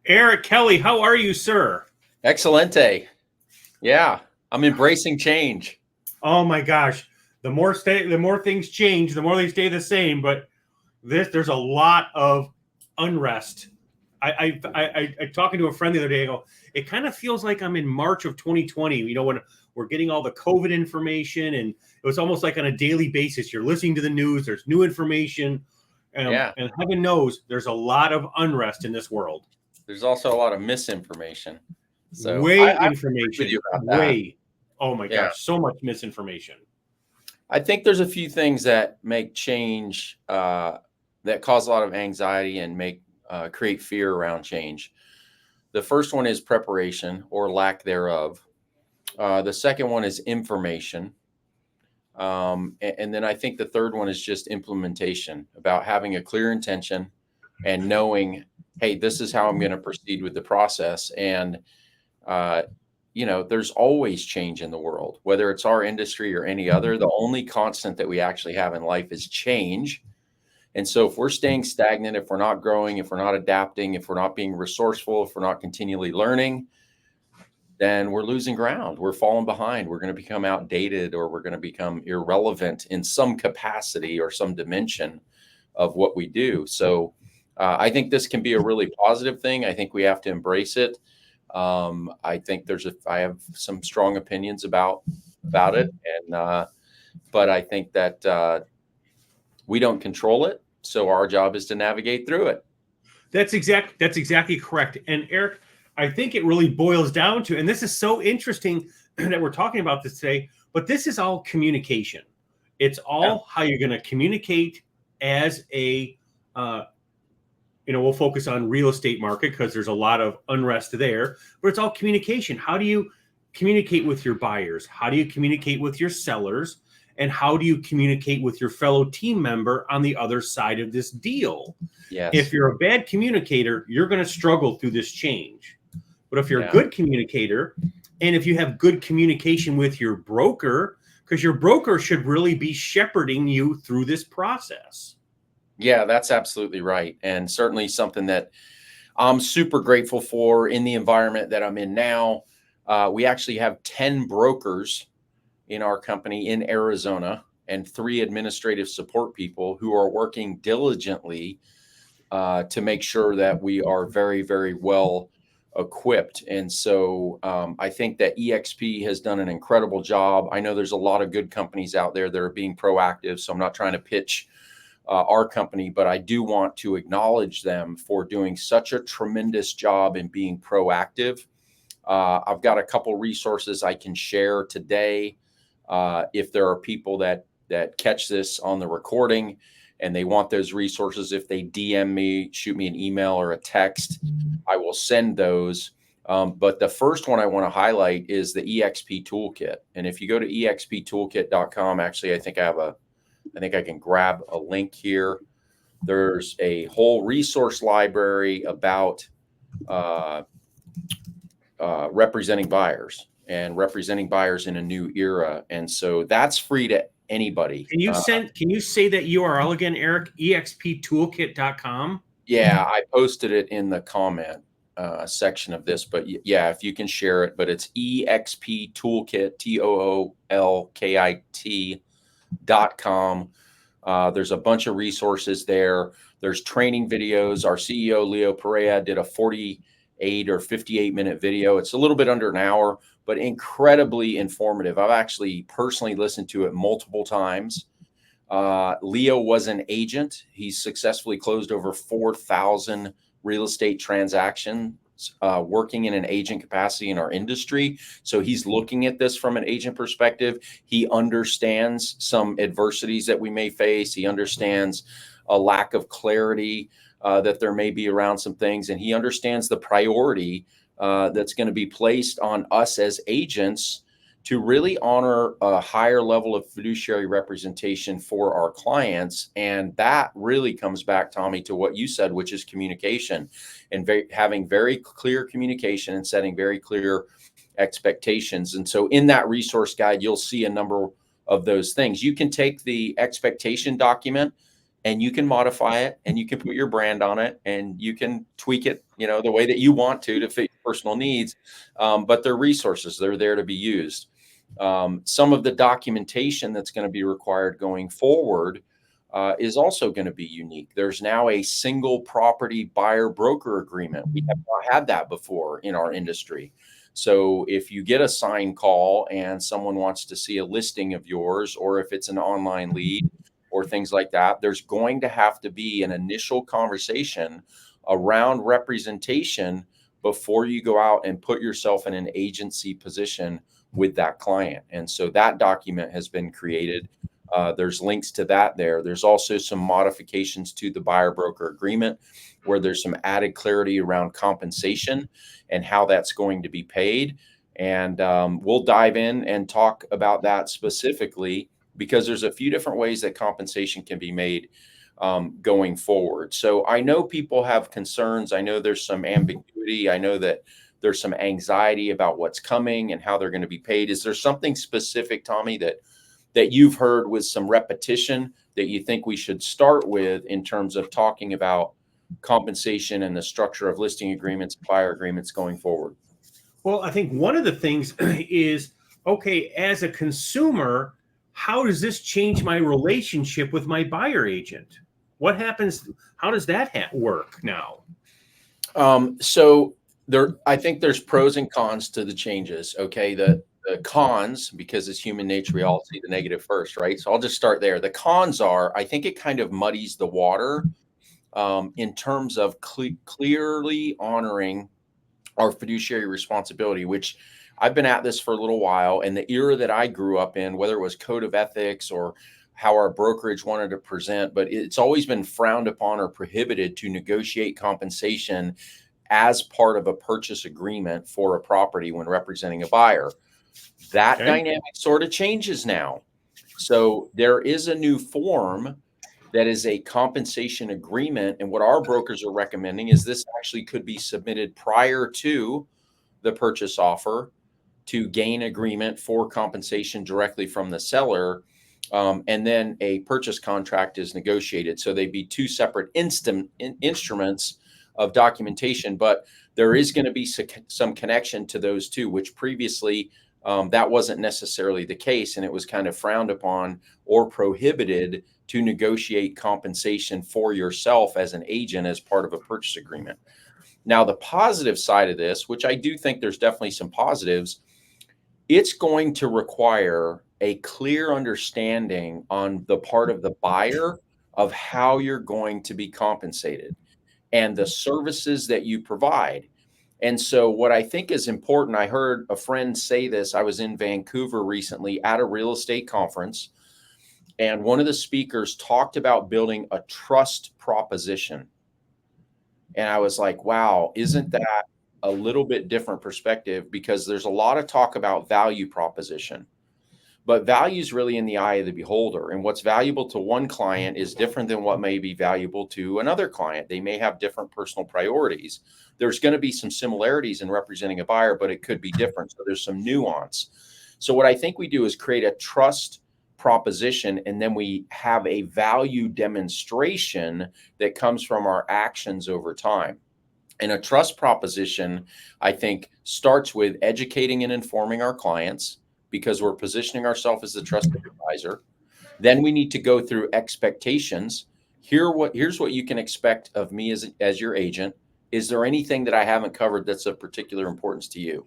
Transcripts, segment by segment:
Eric Kelly, how are you, sir? Excelente. Yeah, I'm embracing change. Oh my gosh, the more things change, the more they stay the same. But there's a lot of unrest. I talking to a friend the other day. I go, it kind of feels like I'm in March of 2020. When we're getting all the COVID information, and it was almost like on a daily basis. You're listening to the news. There's new information, Yeah, and heaven knows there's a lot of unrest in this world. there's also a lot of misinformation. So Way I agree with information, you about that. way. Oh my Yeah, gosh, so much misinformation. I think there's a few things that make change that cause a lot of anxiety and make create fear around change. The first one is preparation or lack thereof. The second one is information. And then I think the third one is just implementation, about having a clear intention and knowing, hey, this is how I'm going to proceed with the process. And, uh, there's always change in the world, whether it's our industry or any other. The only constant that we actually have in life is change. And so if we're staying stagnant, if we're not growing, if we're not adapting, if we're not being resourceful, if we're not continually learning, then we're losing ground. We're falling behind. We're going to become outdated, or we're going to become irrelevant in some capacity or some dimension of what we do. So I think this can be a really positive thing. I think we have to embrace it. I think I have some strong opinions about it, and but I think that we don't control it. So our job is to navigate through it. That's exactly correct. And Eric, I think it really boils down to, and this is so interesting that we're talking about this today, but this is all communication. It's Yeah. all how you're going to communicate as we'll focus on real estate market because there's a lot of unrest there, but it's all communication. How do you communicate with your buyers? How do you communicate with your sellers? And how do you communicate with your fellow team member on the other side of this deal? Yes. If you're a bad communicator, you're going to struggle through this change. But if you're a good communicator, and if you have good communication with your broker, because your broker should really be shepherding you through this process. Yeah, that's absolutely right. And certainly something that I'm super grateful for in the environment that I'm in now. We actually have 10 brokers in our company in Arizona and 3 administrative support people who are working diligently to make sure that we are very, very well equipped. And so I think that EXP has done an incredible job. I know there's a lot of good companies out there that are being proactive, so I'm not trying to pitch our company, but I do want to acknowledge them for doing such a tremendous job in being proactive. I've got a couple resources I can share today. If there are people that catch this on the recording and they want those resources, if they DM me, shoot me an email or a text, I will send those. But the first one I want to highlight is the EXP Toolkit. And if you go to exptoolkit.com, actually, I think I can grab a link here. There's a whole resource library about representing buyers in a new era. And so that's free to anybody. Can you say that URL again, Eric? exptoolkit.com? Yeah, I posted it in the comment section of this, but yeah, if you can share it, but it's EXP Toolkit, TOOLKIT.com. There's a bunch of resources there. There's training videos. Our CEO, Leo Perea, did a 48 or 58-minute video. It's a little bit under an hour, but incredibly informative. I've actually personally listened to it multiple times. Leo was an agent. He's successfully closed over 4,000 real estate transactions working in an agent capacity in our industry. So he's looking at this from an agent perspective. He understands some adversities that we may face. He understands a lack of clarity that there may be around some things. And he understands the priority that's going to be placed on us as agents to really honor a higher level of fiduciary representation for our clients. And that really comes back, Tommy, to what you said, which is communication and having very clear communication and setting very clear expectations. And so in that resource guide, you'll see a number of those things. You can take the expectation document and you can modify it and you can put your brand on it and you can tweak it, the way that you want to fit your personal needs. But they're resources, they're there to be used. Some of the documentation that's going to be required going forward is also going to be unique. There's now a single property buyer broker agreement. We have not had that before in our industry. So if you get a sign call and someone wants to see a listing of yours, or if it's an online lead or things like that, there's going to have to be an initial conversation around representation before you go out and put yourself in an agency position with that client. And so that document has been created. There's links to that there. There's also some modifications to the buyer broker agreement where there's some added clarity around compensation and how that's going to be paid. And we'll dive in and talk about that specifically because there's a few different ways that compensation can be made going forward. So I know people have concerns. I know there's some ambiguity. I know that there's some anxiety about what's coming and how they're going to be paid. Is there something specific, Tommy, that you've heard with some repetition that you think we should start with in terms of talking about compensation and the structure of listing agreements, buyer agreements going forward? Well, I think one of the things is, okay, as a consumer, how does this change my relationship with my buyer agent? What happens? How does that work now? So I think there's pros and cons to the changes. Okay. The cons, because it's human nature, we all see the negative first, right? So I'll just start there. The cons are, I think it kind of muddies the water in terms of clearly honoring our fiduciary responsibility, which I've been at this for a little while. And the era that I grew up in, whether it was code of ethics or how our brokerage wanted to present, but it's always been frowned upon or prohibited to negotiate compensation as part of a purchase agreement for a property when representing a buyer. That dynamic sort of changes now. So there is a new form that is a compensation agreement. And what our brokers are recommending is this actually could be submitted prior to the purchase offer to gain agreement for compensation directly from the seller. And then a purchase contract is negotiated. So they'd be two separate instruments of documentation, but there is going to be some connection to those two, which previously that wasn't necessarily the case. And it was kind of frowned upon or prohibited to negotiate compensation for yourself as an agent as part of a purchase agreement. Now, the positive side of this, which I do think there's definitely some positives, it's going to require a clear understanding on the part of the buyer of how you're going to be compensated and the services that you provide. And so what I think is important, I heard a friend say this. I was in Vancouver recently at a real estate conference, and one of the speakers talked about building a trust proposition. And I was like, wow, isn't that a little bit different perspective? Because there's a lot of talk about value proposition, but value is really in the eye of the beholder. And what's valuable to one client is different than what may be valuable to another client. They may have different personal priorities. There's going to be some similarities in representing a buyer, but it could be different. So there's some nuance. So what I think we do is create a trust proposition, and then we have a value demonstration that comes from our actions over time. And a trust proposition, I think, starts with educating and informing our clients because we're positioning ourselves as the trusted advisor. Then we need to go through expectations. Here's what you can expect of me as your agent. Is there anything that I haven't covered that's of particular importance to you?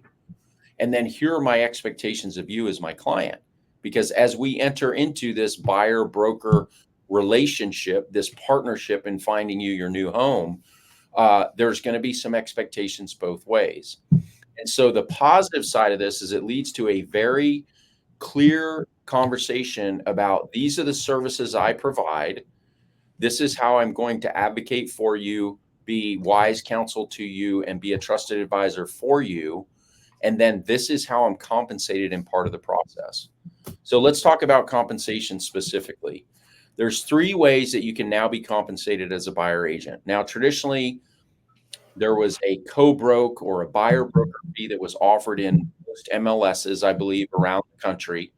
And then here are my expectations of you as my client. Because as we enter into this buyer broker relationship, this partnership in finding you your new home, there's going to be some expectations both ways. And so the positive side of this is it leads to a very clear conversation about these are the services I provide. This is how I'm going to advocate for you, be wise counsel to you, and be a trusted advisor for you. And then this is how I'm compensated in part of the process. So let's talk about compensation specifically. There's 3 ways that you can now be compensated as a buyer agent. Now, traditionally, there was a co-broke or a buyer broker fee that was offered in most MLSs, I believe, around the country.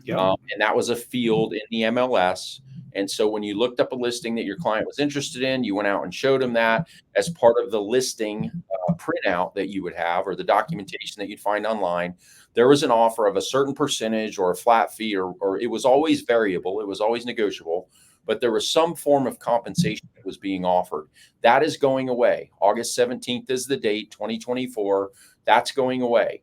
Yep. And that was a field in the MLS. And so when you looked up a listing that your client was interested in, you went out and showed them that as part of the listing printout that you would have, or the documentation that you'd find online. There was an offer of a certain percentage or a flat fee, or it was always variable. It was always negotiable, but there was some form of compensation that was being offered. That is going away. August 17th is the date, 2024. That's going away.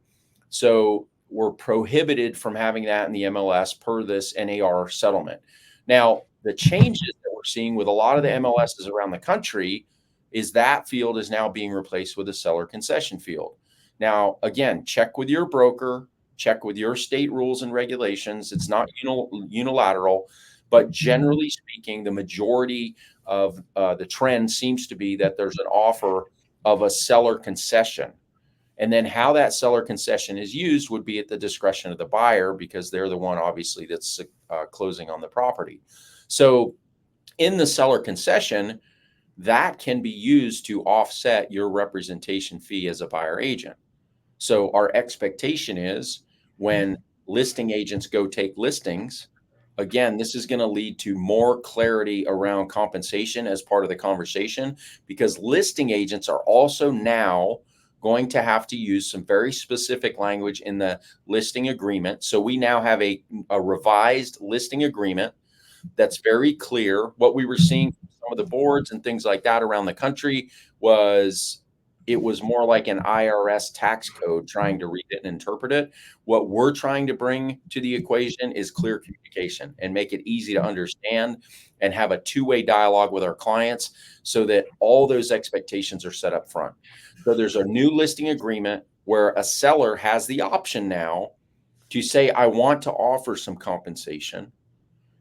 So we're prohibited from having that in the MLS per this NAR settlement. Now, the changes that we're seeing with a lot of the MLSs around the country is that field is now being replaced with a seller concession field. Now, again, check with your broker, check with your state rules and regulations. It's not unilateral, but generally speaking, the majority of the trend seems to be that there's an offer of a seller concession. And then how that seller concession is used would be at the discretion of the buyer, because they're the one, obviously, that's closing on the property. So in the seller concession, that can be used to offset your representation fee as a buyer agent. So our expectation is when listing agents go take listings, again, this is going to lead to more clarity around compensation as part of the conversation, because listing agents are also now going to have to use some very specific language in the listing agreement. So we now have a revised listing agreement that's very clear. What we were seeing from some of the boards and things like that around the country was it was more like an IRS tax code trying to read it and interpret it. What we're trying to bring to the equation is clear communication and make it easy to understand and have a two-way dialogue with our clients so that all those expectations are set up front. So there's a new listing agreement where a seller has the option now to say, I want to offer some compensation.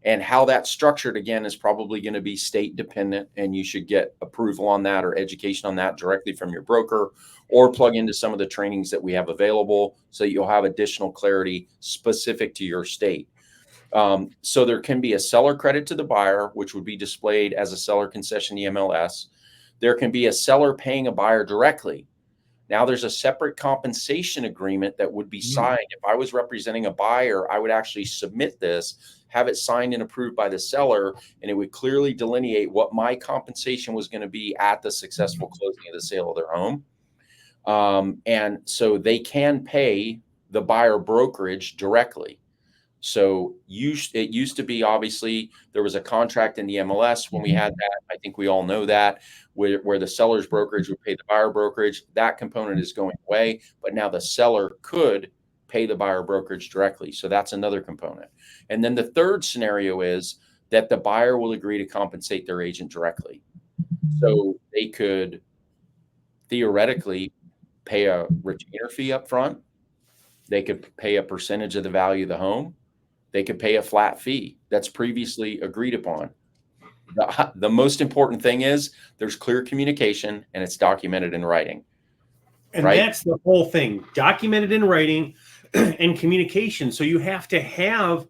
And how that's structured, again, is probably going to be state dependent, and you should get approval on that or education on that directly from your broker, or plug into some of the trainings that we have available so you'll have additional clarity specific to your state. So there can be a seller credit to the buyer, which would be displayed as a seller concession MLS. There can be a seller paying a buyer directly. Now there's a separate compensation agreement that would be signed. If I was representing a buyer, I would actually submit this, have it signed and approved by the seller, and it would clearly delineate what my compensation was going to be at the successful closing of the sale of their home. And so they can pay the buyer brokerage directly. So it used to be, obviously, there was a contract in the MLS when we had that. I think we all know that, where the seller's brokerage would pay the buyer brokerage. That component is going away, but now the seller could pay the buyer brokerage directly. So that's another component. And then the third scenario is that the buyer will agree to compensate their agent directly. So they could theoretically pay a retainer fee up front. They could pay a percentage of the value of the home. They could pay a flat fee that's previously agreed upon. The most important thing is there's clear communication and it's documented in writing. And that's the whole thing, documented in writing and communication. So you have to have,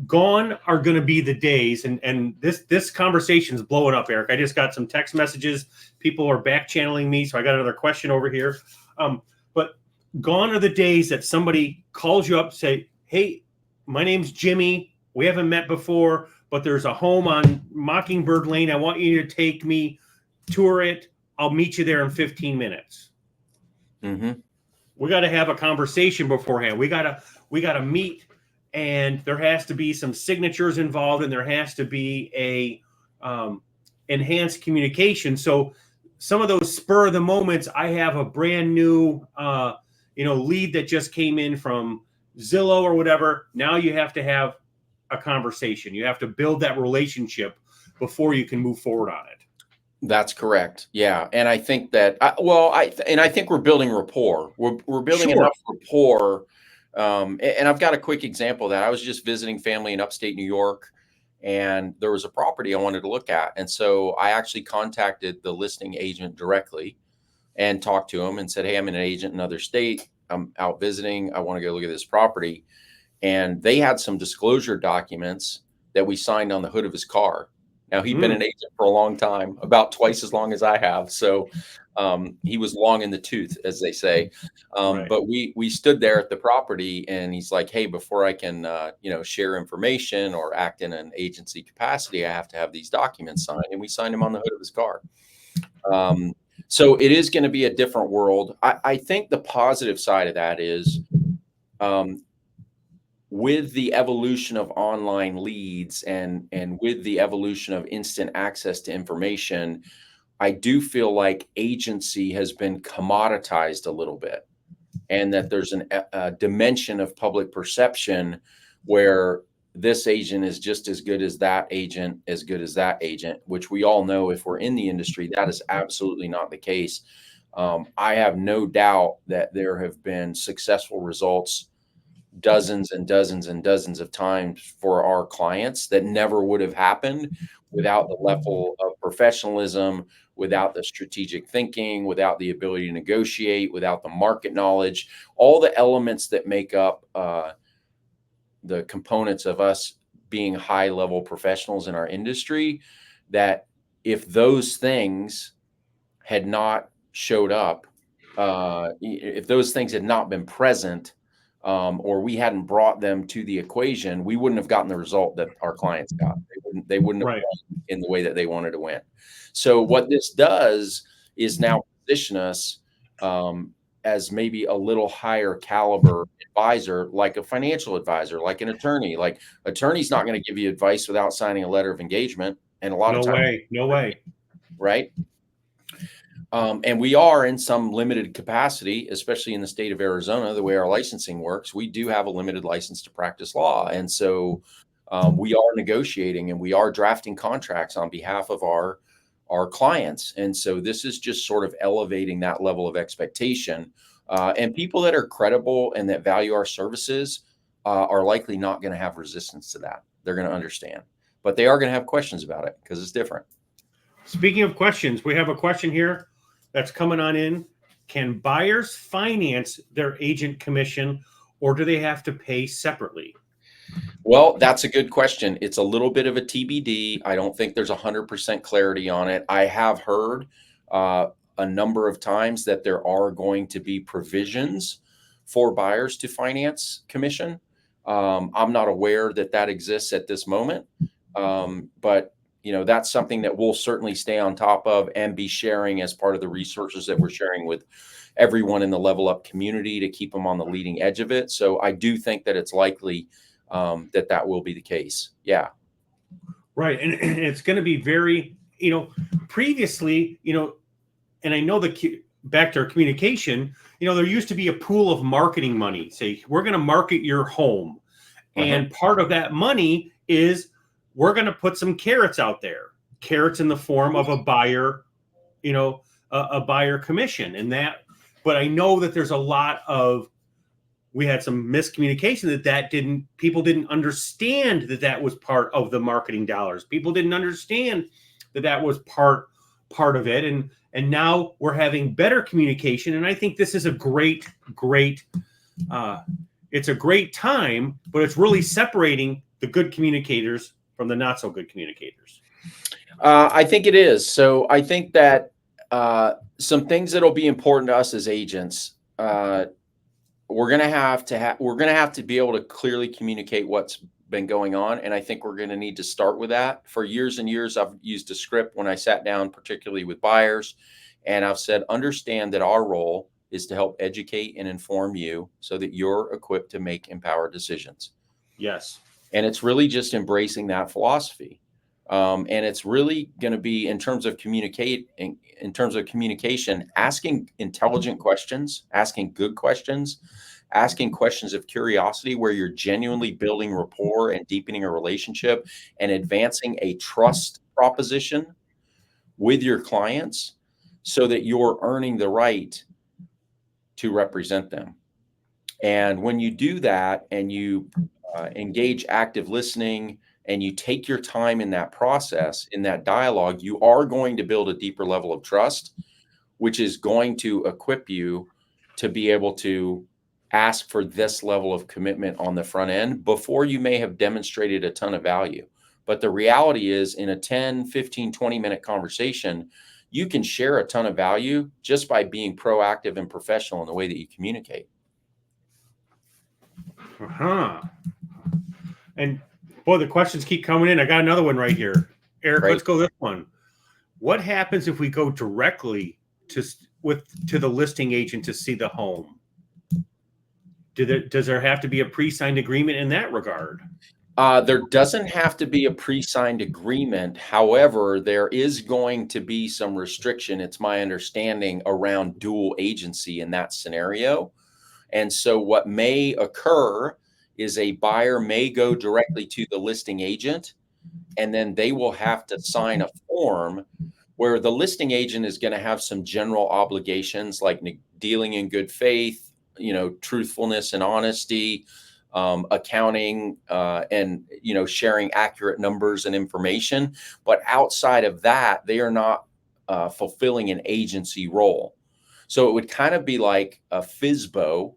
gone are going to be the days. And this conversation is blowing up, Eric. I just got some text messages. People are back channeling me. So I got another question over here. But gone are the days that somebody calls you up, say, hey, my name's Jimmy. We haven't met before, but there's a home on Mockingbird Lane. I want you to take me, tour it. I'll meet you there in 15 minutes. Mm-hmm. We got to have a conversation beforehand. We got to meet, and there has to be some signatures involved, and there has to be a enhanced communication. So some of those spur of the moments, I have a brand new lead that just came in from Zillow or whatever. Now you have to have a conversation. You have to build that relationship before you can move forward on it. That's correct. Yeah. And I think that, I think we're building rapport. We're building enough rapport. And I've got a quick example of that. I was just visiting family in upstate New York, and there was a property I wanted to look at. And so I actually contacted the listing agent directly and talked to him and said, hey, I'm an agent in another state. I'm out visiting. I want to go look at this property. And they had some disclosure documents that we signed on the hood of his car. Now, he'd been an agent for a long time, about twice as long as I have. So he was long in the tooth, as they say. Right. But we stood there at the property, and he's like, "Hey, before I can share information or act in an agency capacity, I have to have these documents signed." And we signed him on the hood of his car. So it is going to be a different world. I think the positive side of that is, with the evolution of online leads and with the evolution of instant access to information, I do feel like agency has been commoditized a little bit, and that there's a dimension of public perception where this agent is just as good as that agent, as good as that agent, which we all know, if we're in the industry, that is absolutely not the case. I have no doubt that there have been successful results dozens and dozens and dozens of times for our clients that never would have happened without the level of professionalism, without the strategic thinking, without the ability to negotiate, without the market knowledge, all the elements that make up the components of us being high level professionals in our industry. That if those things had not showed up, if those things had not been present, or we hadn't brought them to the equation, we wouldn't have gotten the result that our clients got. They wouldn't have Right. won in the way that they wanted to win. So what this does is now position us as maybe a little higher caliber advisor, like a financial advisor, like an attorney. Like, attorney's not going to give you advice without signing a letter of engagement, and a lot of times, No way. right? And we are in some limited capacity, especially in the state of Arizona, the way our licensing works. We do have a limited license to practice law. And so we are negotiating and we are drafting contracts on behalf of our clients. And so this is just sort of elevating that level of expectation. And people that are credible and that value our services are likely not going to have resistance to that. They're going to understand, but they are going to have questions about it because it's different. Speaking of questions, we have a question here that's coming on in. Can buyers finance their agent commission, or do they have to pay separately? Well, that's a good question. It's a little bit of a TBD. I don't think there's 100% clarity on it. I have heard a number of times that there are going to be provisions for buyers to finance commission. I'm not aware that that exists at this moment, but that's something that we'll certainly stay on top of and be sharing as part of the resources that we're sharing with everyone in the Level Up community to keep them on the leading edge of it. So I do think that it's likely that will be the case. Yeah. Right. And it's going to be very, previously, and I know back to our communication, there used to be a pool of marketing money. Say, we're going to market your home. And part of that money is we're going to put some carrots out there, carrots in the form of a buyer, a buyer commission and that. But I know that there's a lot of, we had some miscommunication people didn't understand that was part of the marketing dollars. People didn't understand that was part of it. And now we're having better communication. And I think this is a great, it's a great time, but it's really separating the good communicators from the not so good communicators. I think it is. So I think that some things that'll be important to us as agents, we're going to have to be able to clearly communicate what's been going on. And I think we're going to need to start with that. For years and years, I've used a script when I sat down, particularly with buyers, and I've said, understand that our role is to help educate and inform you so that you're equipped to make empowered decisions. Yes. And it's really just embracing that philosophy. And it's really going to be in terms of communication, asking intelligent questions, asking good questions, asking questions of curiosity where you're genuinely building rapport and deepening a relationship and advancing a trust proposition with your clients so that you're earning the right to represent them. And when you do that and you engage active listening, and you take your time in that process, in that dialogue, you are going to build a deeper level of trust, which is going to equip you to be able to ask for this level of commitment on the front end before you may have demonstrated a ton of value. But the reality is, in a 10, 15, 20-minute conversation, you can share a ton of value just by being proactive and professional in the way that you communicate. And boy, the questions keep coming in. I got another one right here. Eric, Great. let's go this one. What happens if we go directly to the listing agent to see the home? Does there have to be a pre-signed agreement in that regard? There doesn't have to be a pre-signed agreement. However, there is going to be some restriction, it's my understanding, around dual agency in that scenario. And so what may occur is a buyer may go directly to the listing agent, and then they will have to sign a form where the listing agent is going to have some general obligations like dealing in good faith, truthfulness and honesty, accounting, and sharing accurate numbers and information. But outside of that, they are not fulfilling an agency role. So it would kind of be like a FSBO,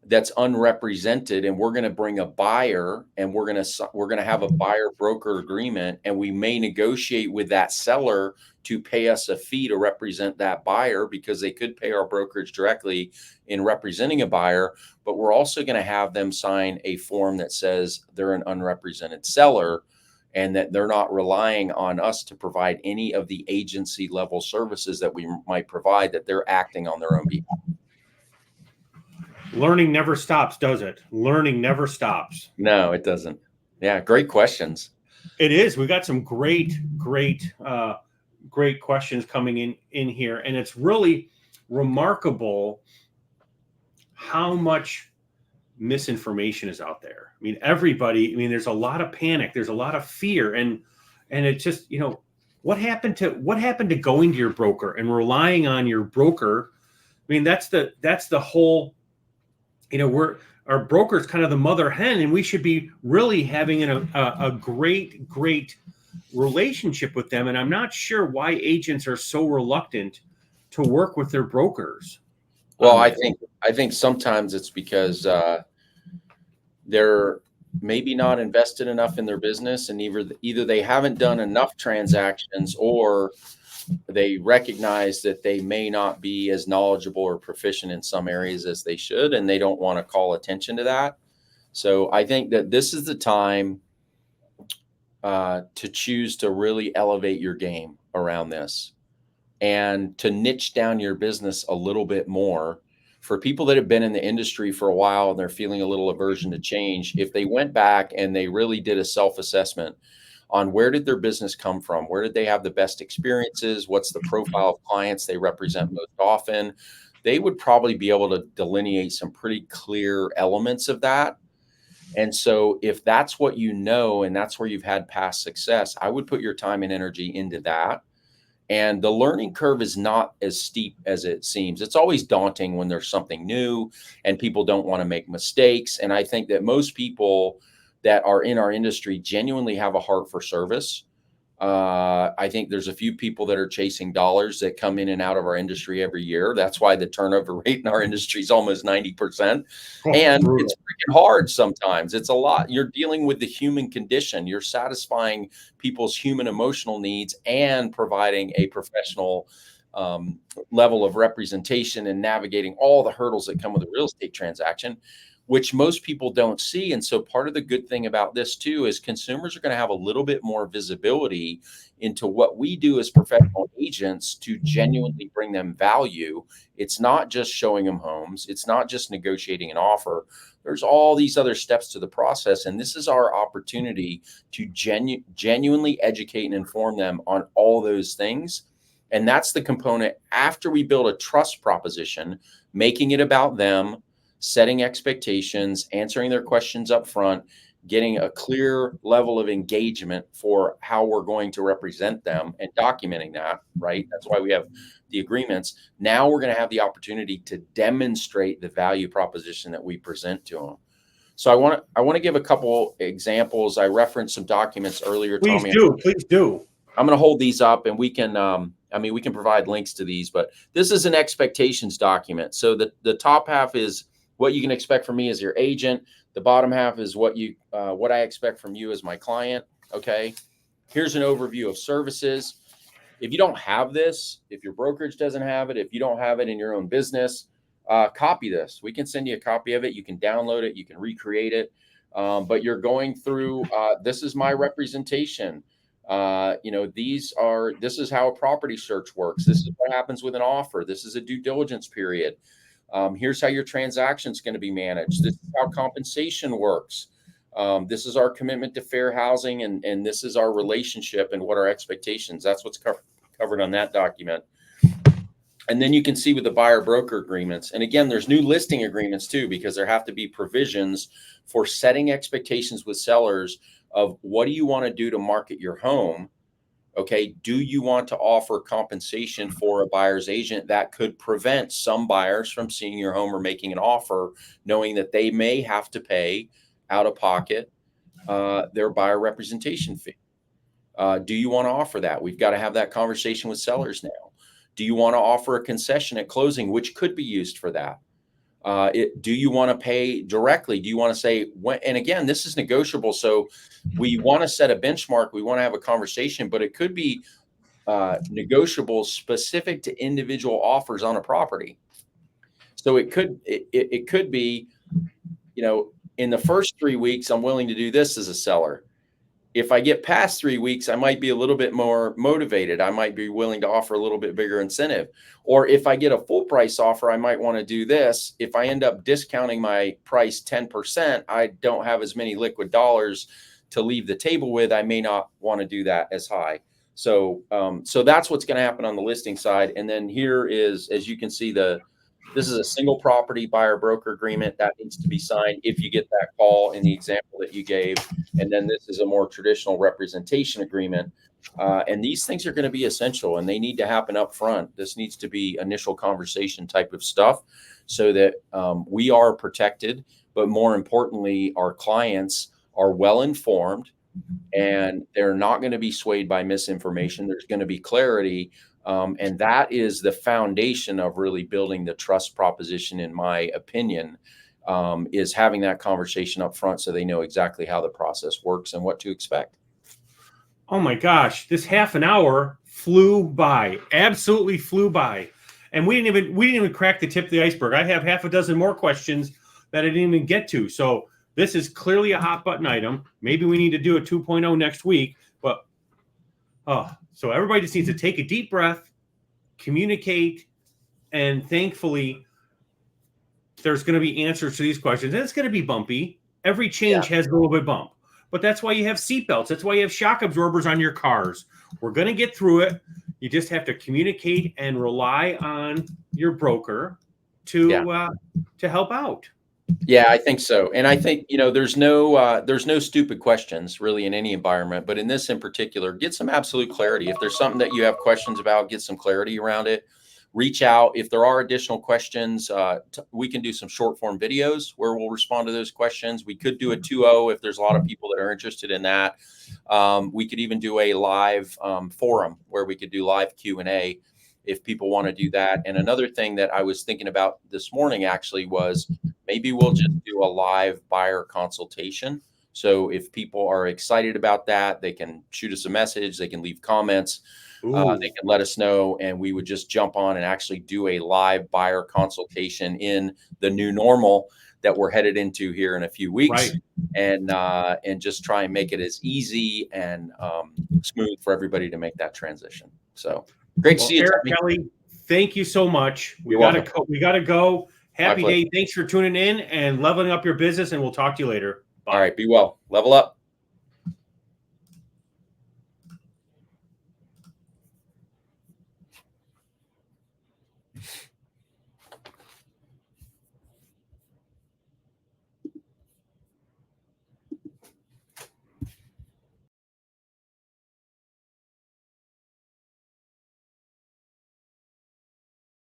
that's unrepresented, and we're going to bring a buyer, and we're going to have a buyer broker agreement, and we may negotiate with that seller to pay us a fee to represent that buyer, because they could pay our brokerage directly in representing a buyer. But we're also going to have them sign a form that says they're an unrepresented seller, and that they're not relying on us to provide any of the agency level services that we might provide, that they're acting on their own behalf. Learning never stops, does it? Learning never stops. No, it doesn't. Yeah, great questions. It is. We got some great questions coming in here, and it's really remarkable how much misinformation is out there. I mean, there's a lot of panic, there's a lot of fear, and it's just, what happened to going to your broker and relying on your broker? I mean, that's the whole, our broker is kind of the mother hen, and we should be really having a great relationship with them. And I'm not sure why agents are so reluctant to work with their brokers. Well, I think sometimes it's because they're maybe not invested enough in their business, and either they haven't done enough transactions, or they recognize that they may not be as knowledgeable or proficient in some areas as they should, and they don't want to call attention to that. So I think that this is the time to choose to really elevate your game around this, and to niche down your business a little bit more. For people that have been in the industry for a while and they're feeling a little aversion to change, if they went back and they really did a self-assessment on where did their business come from, where did they have the best experiences, what's the profile of clients they represent most often, they would probably be able to delineate some pretty clear elements of that. And so if that's what and that's where you've had past success, I would put your time and energy into that. And the learning curve is not as steep as it seems. It's always daunting when there's something new and people don't want to make mistakes. And I think that most people that are in our industry genuinely have a heart for service. I think there's a few people that are chasing dollars that come in and out of our industry every year. That's why the turnover rate in our industry is almost 90%. And it's freaking hard sometimes. It's a lot. You're dealing with the human condition. You're satisfying people's human emotional needs and providing a professional level of representation and navigating all the hurdles that come with a real estate transaction, which most people don't see. And so part of the good thing about this too is consumers are going to have a little bit more visibility into what we do as professional agents to genuinely bring them value. It's not just showing them homes. It's not just negotiating an offer. There's all these other steps to the process. And this is our opportunity to genuinely educate and inform them on all those things. And that's the component after we build a trust proposition, making it about them, setting expectations, answering their questions up front, getting a clear level of engagement for how we're going to represent them and documenting that, right? That's why we have the agreements. Now we're going to have the opportunity to demonstrate the value proposition that we present to them. So I want to give a couple examples. I referenced some documents earlier. Please Tommy, please do. I'm going to hold these up, and we can we can provide links to these, but this is an expectations document. So the top half is what you can expect from me as your agent. The bottom half is what I expect from you as my client. Okay. Here's an overview of services. If you don't have this, if your brokerage doesn't have it, if you don't have it in your own business, copy this. We can send you a copy of it. You can download it. You can recreate it. But you're going through, this is my representation. This is how a property search works. This is what happens with an offer. This is a due diligence period. Here's how your transaction is going to be managed. This is how compensation works. This is our commitment to fair housing, and this is our relationship and what our expectations. That's what's covered on that document. And then you can see with the buyer broker agreements. And again, there's new listing agreements too, because there have to be provisions for setting expectations with sellers of what do you want to do to market your home. Okay. Do you want to offer compensation for a buyer's agent that could prevent some buyers from seeing your home or making an offer, knowing that they may have to pay out of pocket their buyer representation fee? Do you want to offer that? We've got to have that conversation with sellers now. Do you want to offer a concession at closing, which could be used for that? Do you want to pay directly? Do you want to say when? And again, this is negotiable. So we want to set a benchmark. We want to have a conversation, but it could be negotiable specific to individual offers on a property. So it could be, in the first 3 weeks, I'm willing to do this as a seller. If I get past 3 weeks, I might be a little bit more motivated. I might be willing to offer a little bit bigger incentive. Or if I get a full price offer, I might want to do this. If I end up discounting my price 10%, I don't have as many liquid dollars to leave the table with. I may not want to do that as high. So that's what's going to happen on the listing side. And then here is, as you can see, this is a single property buyer broker agreement that needs to be signed if you get that call in the example that you gave. And then this is a more traditional representation agreement. And these things are going to be essential, and they need to happen up front. This needs to be initial conversation type of stuff so that we are protected, but more importantly, our clients are well informed and they're not going to be swayed by misinformation. There's going to be clarity. And that is the foundation of really building the trust proposition, in my opinion, is having that conversation up front so they know exactly how the process works and what to expect. Oh my gosh, this half an hour flew by, absolutely flew by. And we didn't even crack the tip of the iceberg. I have half a dozen more questions that I didn't even get to. So this is clearly a hot button item. Maybe we need to do a 2.0 next week, but so everybody just needs to take a deep breath, communicate, and thankfully there's going to be answers to these questions. And it's going to be bumpy. Every change has a little bit of bump, but that's why you have seatbelts. That's why you have shock absorbers on your cars. We're going to get through it. You just have to communicate and rely on your broker to help out. Yeah, I think so. And I think, there's no stupid questions really in any environment, but in this in particular, get some absolute clarity. If there's something that you have questions about, get some clarity around it. Reach out. If there are additional questions, we can do some short form videos where we'll respond to those questions. We could do a 2.0 if there's a lot of people that are interested in that. We could even do a live forum where we could do live Q&A if people want to do that. And another thing that I was thinking about this morning actually was maybe we'll just do a live buyer consultation. So if people are excited about that, they can shoot us a message, they can leave comments, they can let us know, and we would just jump on and actually do a live buyer consultation in the new normal that we're headed into here in a few weeks, right? And just try and make it as easy and smooth for everybody to make that transition. So great to see you, Eric Kelly. Thank you so much. We gotta go. Happy day. Thanks for tuning in and leveling up your business, and we'll talk to you later. Bye. All right. Be well. Level up.